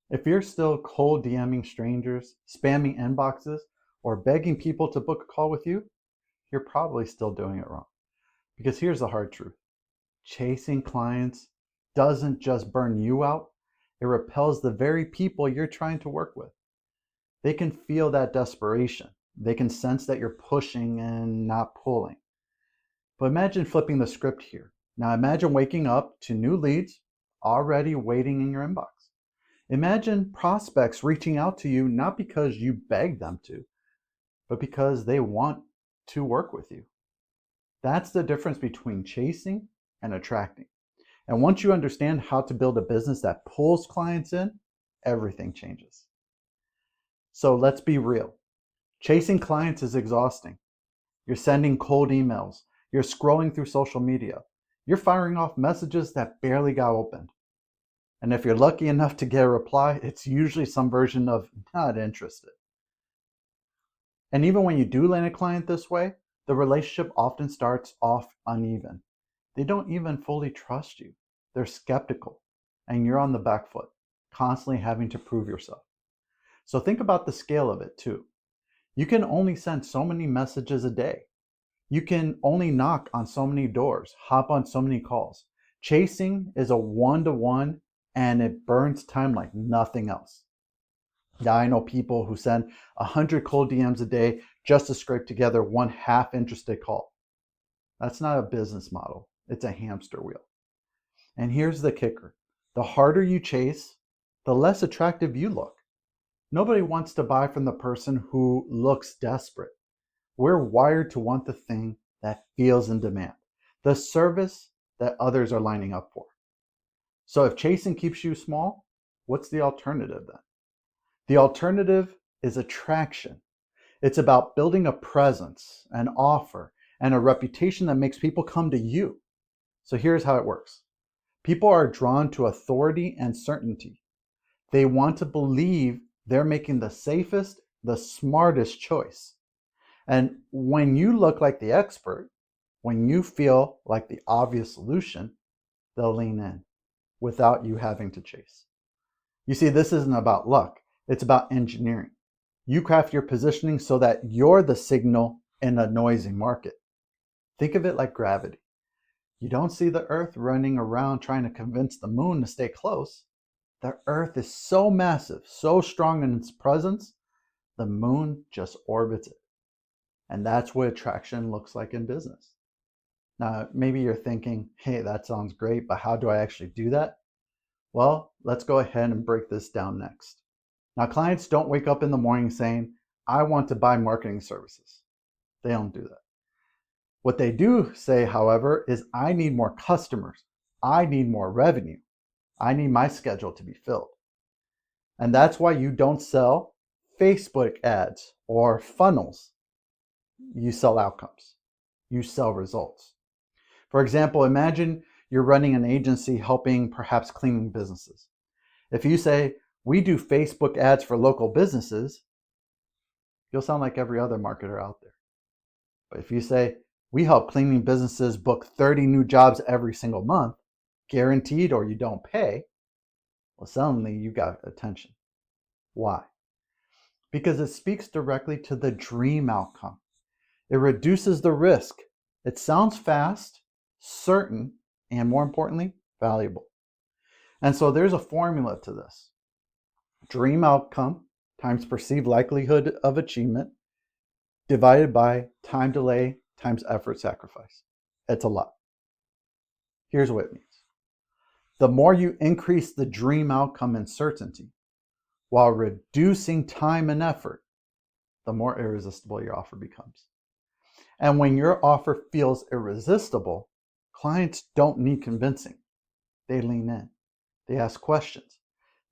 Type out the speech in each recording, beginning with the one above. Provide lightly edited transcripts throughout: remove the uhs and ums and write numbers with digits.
If you're still cold DMing strangers, spamming inboxes, or begging people to book a call with you, you're probably still doing it wrong. Because here's the hard truth. Chasing clients doesn't just burn you out, it repels the very people you're trying to work with. They can feel that desperation. They can sense that you're pushing and not pulling. But imagine flipping the script here. Now imagine waking up to new leads already waiting in your inbox. Imagine prospects reaching out to you not because you begged them to, but because they want to work with you. That's the difference between chasing and attracting. And once you understand how to build a business that pulls clients in, everything changes. So let's be real. Chasing clients is exhausting. You're sending cold emails. You're scrolling through social media. You're firing off messages that barely got opened. And if you're lucky enough to get a reply, it's usually some version of not interested. And even when you do land a client this way, the relationship often starts off uneven. They don't even fully trust you. They're skeptical, and you're on the back foot, constantly having to prove yourself. So think about the scale of it too. You can only send so many messages a day. You can only knock on so many doors, hop on so many calls. Chasing is a one-to-one, and it burns time like nothing else. Yeah, I know people who send 100 cold DMs a day just to scrape together one half interested call. That's not a business model. It's a hamster wheel. And here's the kicker. The harder you chase, the less attractive you look. Nobody wants to buy from the person who looks desperate. We're wired to want the thing that feels in demand, the service that others are lining up for. So if chasing keeps you small, what's the alternative then? The alternative is attraction. It's about building a presence, an offer, and a reputation that makes people come to you. So here's how it works. People are drawn to authority and certainty. They want to believe they're making the safest, the smartest choice. And when you look like the expert, when you feel like the obvious solution, they'll lean in without you having to chase. You see, this isn't about luck. It's about engineering. You craft your positioning so that you're the signal in a noisy market. Think of it like gravity. You don't see the Earth running around trying to convince the moon to stay close. The Earth is so massive, so strong in its presence, the moon just orbits it. And that's what attraction looks like in business. Now, maybe you're thinking, hey, that sounds great, but how do I actually do that? Well, let's go ahead and break this down next. Now, clients don't wake up in the morning saying, I want to buy marketing services. They don't do that. What they do say, however, is I need more customers. I need more revenue. I need my schedule to be filled. And that's why you don't sell Facebook ads or funnels. You sell outcomes. You sell results. For example, imagine you're running an agency helping perhaps cleaning businesses. If you say, we do Facebook ads for local businesses, you'll sound like every other marketer out there. But if you say, we help cleaning businesses book 30 new jobs every single month, guaranteed or you don't pay, well, suddenly you got attention. Why? Because it speaks directly to the dream outcome. It reduces the risk. It sounds fast, certain, and more importantly, valuable. And so there's a formula to this. Dream outcome times perceived likelihood of achievement divided by time delay times effort sacrifice. It's a lot. Here's what it means. The more you increase the dream outcome and certainty while reducing time and effort, the more irresistible your offer becomes. And when your offer feels irresistible, clients don't need convincing. They lean in. They ask questions.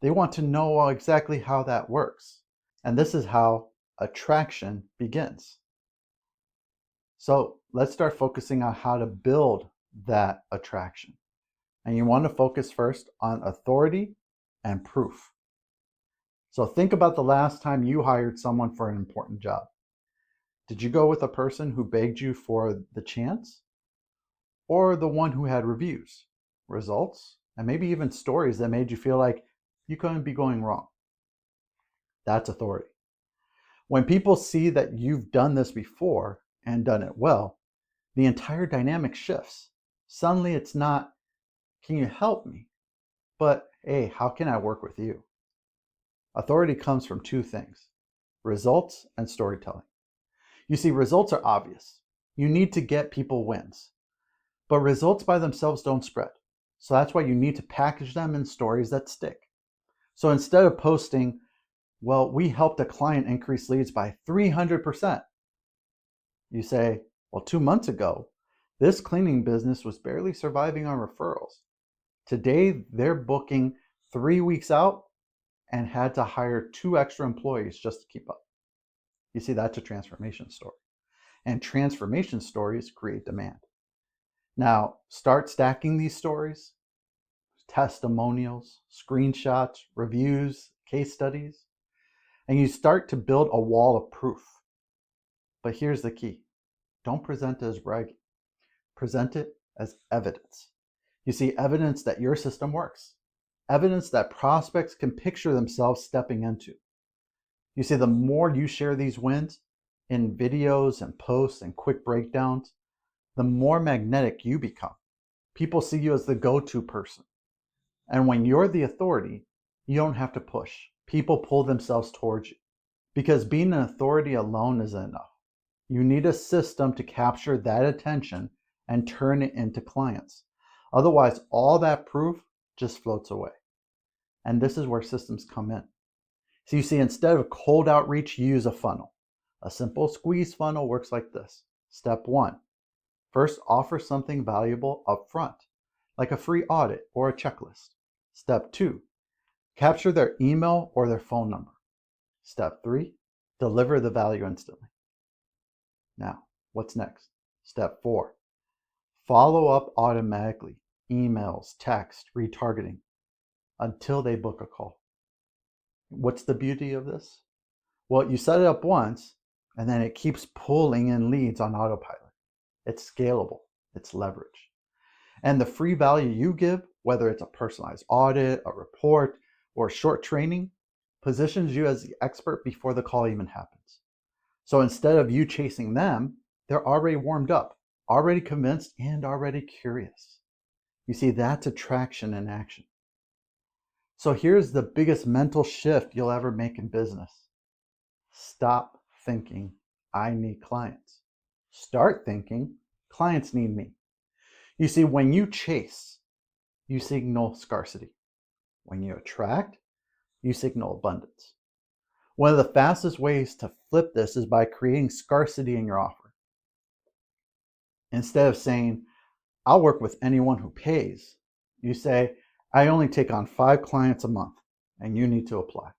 They want to know exactly how that works. And this is how attraction begins. So let's start focusing on how to build that attraction. And you want to focus first on authority and proof. So think about the last time you hired someone for an important job. Did you go with a person who begged you for the chance? Or the one who had reviews, results, and maybe even stories that made you feel like you couldn't be going wrong. That's authority. When people see that you've done this before and done it well, the entire dynamic shifts. Suddenly it's not, can you help me? But, hey, how can I work with you? Authority comes from two things: results and storytelling. You see, results are obvious. You need to get people wins. But results by themselves don't spread. So that's why you need to package them in stories that stick. So instead of posting, well, we helped a client increase leads by 300%, you say, well, 2 months ago, this cleaning business was barely surviving on referrals. Today, they're booking 3 weeks out and had to hire 2 extra employees just to keep up. You see, that's a transformation story. And transformation stories create demand. Now, start stacking these stories, testimonials, screenshots, reviews, case studies, and you start to build a wall of proof. But here's the key: don't present it as bragging, present it as evidence. You see, evidence that your system works, evidence that prospects can picture themselves stepping into. You see, the more you share these wins in videos and posts and quick breakdowns, the more magnetic you become. People see you as the go-to person. And when you're the authority, you don't have to push. People pull themselves towards you. Because being an authority alone isn't enough. You need a system to capture that attention and turn it into clients. Otherwise, all that proof just floats away. And this is where systems come in. So you see, instead of cold outreach, you use a funnel. A simple squeeze funnel works like this. Step 1, first offer something valuable up front, like a free audit or a checklist. Step 2, capture their email or their phone number. Step 3, deliver the value instantly. Now, what's next? Step 4, follow up automatically, emails, text, retargeting, until they book a call. What's the beauty of this? Well, you set it up once, and then it keeps pulling in leads on autopilot. It's scalable, it's leverage. And the free value you give, whether it's a personalized audit, a report, or a short training, positions you as the expert before the call even happens. So instead of you chasing them, they're already warmed up, already convinced, and already curious. You see, that's attraction in action. So here's the biggest mental shift you'll ever make in business. Stop thinking, I need clients. Start thinking, clients need me. You see, when you chase, you signal scarcity. When you attract, you signal abundance. One of the fastest ways to flip this is by creating scarcity in your offer. Instead of saying, I'll work with anyone who pays, you say, I only take on 5 clients a month, and you need to apply.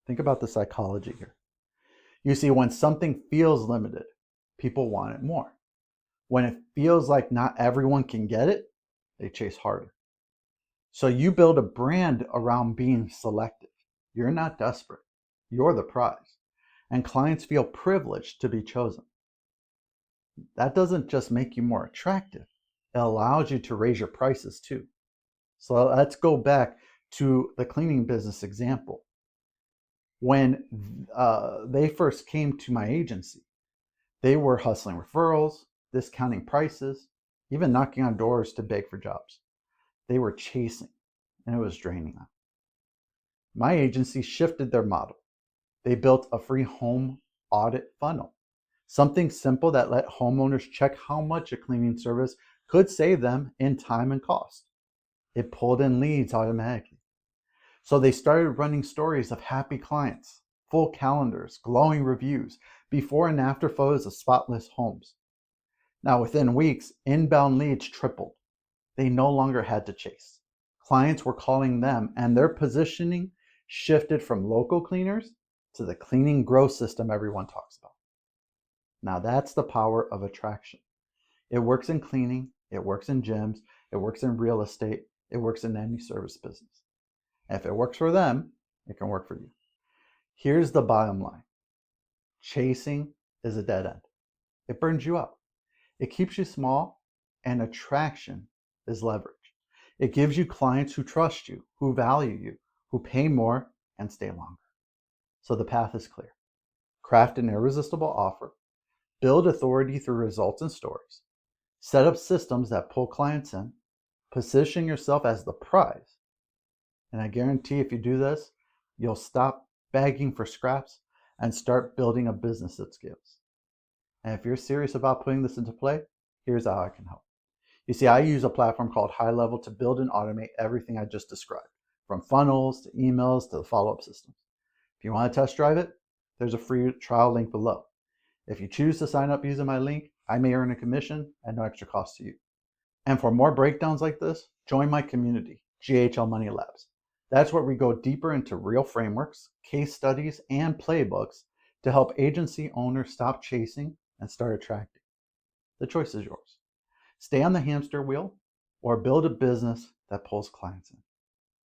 Think about the psychology here. You see, when something feels limited, people want it more. When it feels like not everyone can get it, they chase harder. So you build a brand around being selective. You're not desperate. You're the prize. And clients feel privileged to be chosen. That doesn't just make you more attractive. It allows you to raise your prices too. So let's go back to the cleaning business example. When they first came to my agency, they were hustling referrals, discounting prices, even knocking on doors to beg for jobs. They were chasing, and it was draining them. My agency shifted their model. They built a free home audit funnel, something simple that let homeowners check how much a cleaning service could save them in time and cost. It pulled in leads automatically. So they started running stories of happy clients, full calendars, glowing reviews, before and after photos of spotless homes. Now, within weeks, inbound leads tripled. They no longer had to chase. Clients were calling them, and their positioning shifted from local cleaners to the cleaning growth system everyone talks about. Now, that's the power of attraction. It works in cleaning, it works in gyms, it works in real estate, it works in any service business. And if it works for them, it can work for you. Here's the bottom line. Chasing is a dead end. It burns you up. It keeps you small, and attraction is leverage. It gives you clients who trust you, who value you, who pay more and stay longer. So the path is clear. Craft an irresistible offer, build authority through results and stories, set up systems that pull clients in, position yourself as the prize. And I guarantee if you do this, you'll stop begging for scraps and start building a business that scales. And if you're serious about putting this into play, here's how I can help. You see, I use a platform called High Level to build and automate everything I just described, from funnels to emails to the follow-up systems. If you want to test drive it, there's a free trial link below. If you choose to sign up using my link, I may earn a commission at no extra cost to you. And for more breakdowns like this, join my community, GHL Money Labs. That's where we go deeper into real frameworks, case studies, and playbooks to help agency owners stop chasing and start attracting. The choice is yours. Stay on the hamster wheel or build a business that pulls clients in.